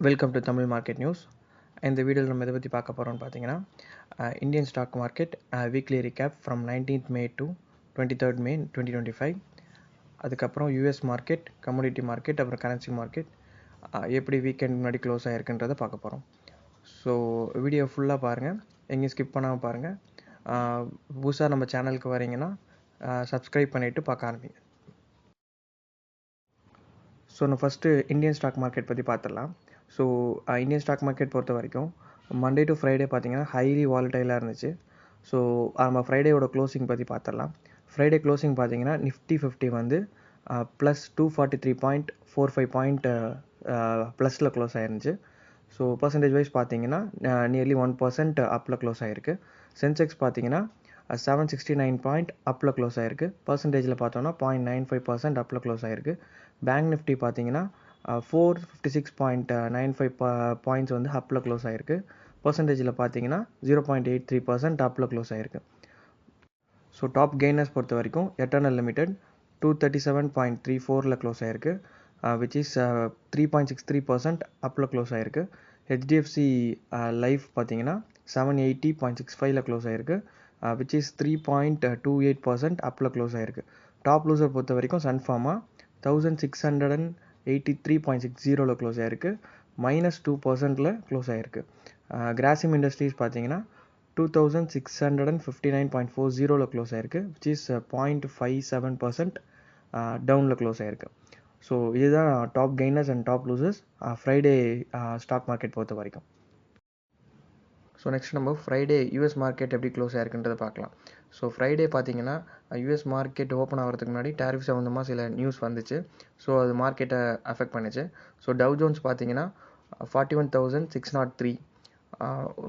Welcome to Tamil market news. இந்த வீடியோவில் நம்ம எதை பற்றி பார்க்க போகிறோம்னு பார்த்தீங்கன்னா, Indian stock market weekly recap from 19th May to 23rd May 2025. அதுக்கப்புறம் யூஎஸ் மார்க்கெட், கமோடிட்டி மார்க்கெட், அப்புறம் கரன்சி மார்க்கெட் எப்படி வீக்கெண்ட் முன்னாடி க்ளோஸ் ஆகிருக்குன்றதை பார்க்க போகிறோம். ஸோ வீடியோ ஃபுல்லாக பாருங்கள், எங்கேயும் ஸ்கிப் பண்ணாமல் பாருங்கள். புதுசாக நம்ம சேனலுக்கு வரீங்கன்னா சப்ஸ்கிரைப் பண்ணிவிட்டு பார்க்க ஆரம்பிங்க. ஸோ நான் ஃபஸ்ட்டு இந்தியன் ஸ்டாக் மார்க்கெட் பற்றி பார்த்துடலாம். ஸோ இந்தியன் ஸ்டாக் மார்க்கெட் பொறுத்த வரைக்கும் மண்டே டு ஃப்ரைடே பார்த்தீங்கன்னா ஹைலி வாலடைலாக இருந்துச்சு. ஸோ நம்ம ஃப்ரைடேயோட க்ளோசிங் பற்றி பார்த்துடலாம். ஃப்ரைடே க்ளோசிங் பார்த்தீங்கன்னா நிஃப்டி 50 வந்து ப்ளஸ் 243.45 பாயிண்ட் ப்ளஸில் க்ளோஸ் ஆயிருந்துச்சு. ஸோ பர்சன்டேஜ் வைஸ் பார்த்தீங்கன்னா நியர்லி 1% அப்பில் க்ளோஸ் ஆகிருக்கு. சென்செக்ஸ் பார்த்தீங்கன்னா 769 பாயிண்ட் அப்பில் க்ளோஸ் ஆகிருக்கு. பர்சன்டேஜில் பார்த்தோன்னா 0.95% அப்பில் க்ளோஸ் ஆகிருக்கு. பேங்க் நிஃப்டி பார்த்தீங்கன்னா 456.95 பாயிண்ட்ஸ் வந்து அப்பில் க்ளோஸ் ஆகிருக்கு. பர்சன்டேஜில் பார்த்தீங்கன்னா 0.83% அப்பில் க்ளோஸ் ஆகிருக்கு. ஸோ டாப் கெய்னர்ஸ் பொறுத்த வரைக்கும் எட்டர்னல் லிமிடெட் 237.34 க்ளோஸ் ஆகிருக்கு, விச் இஸ் 3.63% அப்பில் க்ளோஸ் ஆகிருக்கு. ஹெச்டிஎஃப்சி லைஃப் பார்த்தீங்கன்னா 780.65 க்ளோஸ் ஆகிருக்கு, விச் இஸ் 3.28% அப்பில் க்ளோஸ் ஆகிருக்கு. டாப் லூசர் பொறுத்த வரைக்கும் சன்ஃபார்மா 1683.60 க்ளோஸ் ஆகிருக்கு, -2% க்ளோஸ் ஆகிருக்கு. கிராசிம் இண்டஸ்ட்ரீஸ் பார்த்தீங்கன்னா 2659.40 க்ளோஸ் ஆகிருக்கு, விச் இஸ் 0.57% டவுனில் க்ளோஸ் ஆகிருக்கு. ஸோ இதுதான் top gainers and top losers Friday stock market பொறுத்த வரைக்கும். ஸோ நெக்ஸ்ட் நம்ம ஃப்ரைடே யூஎஸ் மார்க்கெட் எப்படி க்ளோஸ் ஆகிருக்குன்றதை பார்க்கலாம். ஸோ ஃப்ரைடே பார்த்தீங்கன்னா யூஎஸ் மார்க்கெட் ஓப்பன் ஆகிறதுக்கு முன்னாடி டேரிஃப் சம்மந்தமாக சில நியூஸ் வந்துச்சு. ஸோ அது மார்க்கெட்டை அஃபெக்ட் பண்ணிச்சு. ஸோ டவ் ஜோன்ஸ் பார்த்தீங்கன்னா 41,603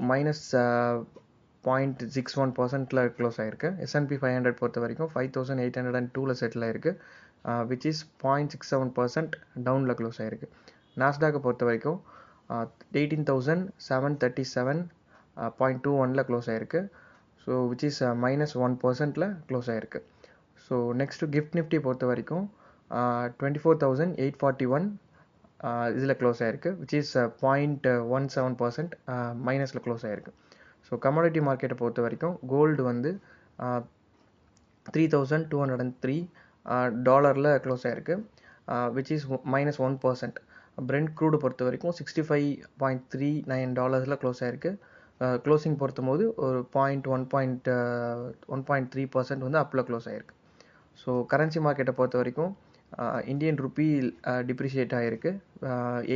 -0.61% க்ளோஸ் ஆகிருக்கு. S&P 500 பொறுத்த வரைக்கும் 5,802 செட்டில் ஆகிருக்கு, விச் இஸ் 0.67% டவுனில் க்ளோஸ் ஆகிருக்கு. நாஸ்டாக்கை பொறுத்த வரைக்கும் 18,737.21 க்ளோஸ் ஆகிருக்கு. ஸோ விச் இஸ் -1% க்ளோஸ் ஆகிருக்கு. ஸோ நெக்ஸ்ட்டு கிஃப்ட் நிஃப்டி பொறுத்த வரைக்கும் 24,841 இதில் க்ளோஸ் ஆகிருக்கு, விச் இஸ் 0.17% மைனஸில் க்ளோஸ் ஆகிருக்கு. ஸோ கமோடிட்டி மார்க்கெட்டை பொறுத்த வரைக்கும் கோல்டு வந்து 3,203 டாலரில் க்ளோஸ் ஆகிருக்கு, விச் இஸ் -1%. பிரெண்ட் க்ரூடு பொறுத்த வரைக்கும் 65.39 க்ளோஸ் ஆகிருக்கு. க்ளோசிங் பொறுத்தும் போது ஒரு 1.3% வந்து அப்பில் க்ளோஸ் ஆகிருக்கு. ஸோ கரன்சி மார்க்கெட்டை பொறுத்த வரைக்கும் இந்தியன் ருப்பி டிப்ரிஷியேட் ஆகிருக்கு,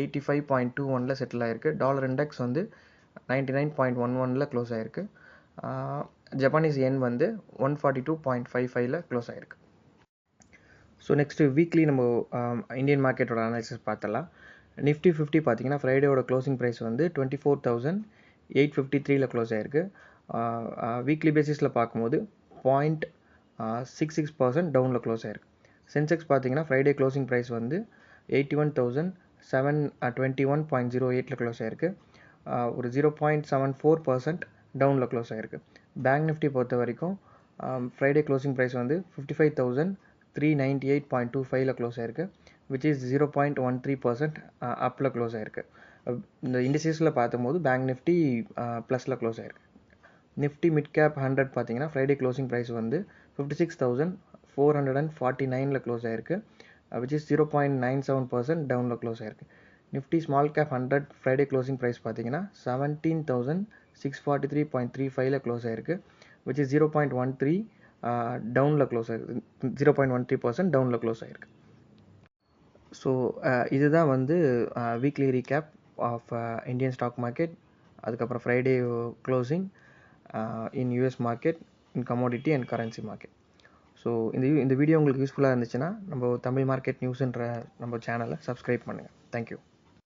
85.21 செட்டில் ஆகிருக்கு. டாலர் இண்டெக்ஸ் வந்து 99.11 க்ளோஸ் ஆகிருக்கு. ஜப்பானீஸ் என் வந்து 142.55 க்ளோஸ் ஆகிருக்கு. ஸோ நெக்ஸ்ட்டு வீக்லி நம்ம இந்தியன் மார்க்கெட்டோட அனாலிசிஸ் பார்த்தலாம். நிஃப்டி 50 பார்த்தீங்கன்னா ஃப்ரைடேயோட க்ளோசிங் ப்ரைஸ் வந்து 24,853 க்ளோஸ் ஆகிருக்கு. வீக்லி பேசிஸில் பார்க்கும்போது 0.66% டவுனில் க்ளோஸ் ஆகிருக்கு. சென்செக்ஸ் பார்த்தீங்கன்னா ஃப்ரைடே க்ளோசிங் ப்ரைஸ் வந்து 81,721.08 க்ளோஸ் ஆகிருக்கு, ஒரு 0.74% டவுனில் க்ளோஸ் ஆகிருக்கு. பேங்க் நிஃப்டி பொறுத்த வரைக்கும் ஃப்ரைடே க்ளோசிங் ப்ரைஸ் வந்து 55,398.25 க்ளோஸ் ஆகிருக்கு, விச் இஸ் 0.13% அப்பில் க்ளோஸ் ஆகிருக்கு. இந்த இண்டிசஸில் பார்க்கும்போது பேங்க் நிஃப்டி ப்ளஸில் க்ளோஸ் ஆகிருக்கு. நிஃப்டி மிட் கேப் 100 பார்த்தீங்கன்னா ஃப்ரைடே க்ளோசிங் ப்ரைஸ் வந்து 56,449 க்ளோஸ் ஆகிருக்கு, விச் இஸ் 0.97% டவுனில் க்ளோஸ் ஆகிருக்கு. Nifty small cap 100 Friday closing price பார்த்தீங்கன்னா 17,643.35 க்ளோஸ் ஆகிருக்கு, விச் இஸ் 0.13 டவுனில் க்ளோஸ் ஆகிருக்கு, 0.13% டவுனில் க்ளோஸ் ஆகிருக்கு. ஸோ இதுதான் வந்து weekly recap of Indian stock market, அதுக்கப்புறம் Friday closing in US market, in commodity and currency market. So இந்த வீடியோ உங்களுக்கு யூஸ்ஃபுல்லாக இருந்துச்சுன்னா நம்ம தமிழ் மார்க்கெட் நியூஸ்ன்ற நம்ம சேனலை சப்ஸ்கிரைப் பண்ணுங்கள். தேங்க்யூ.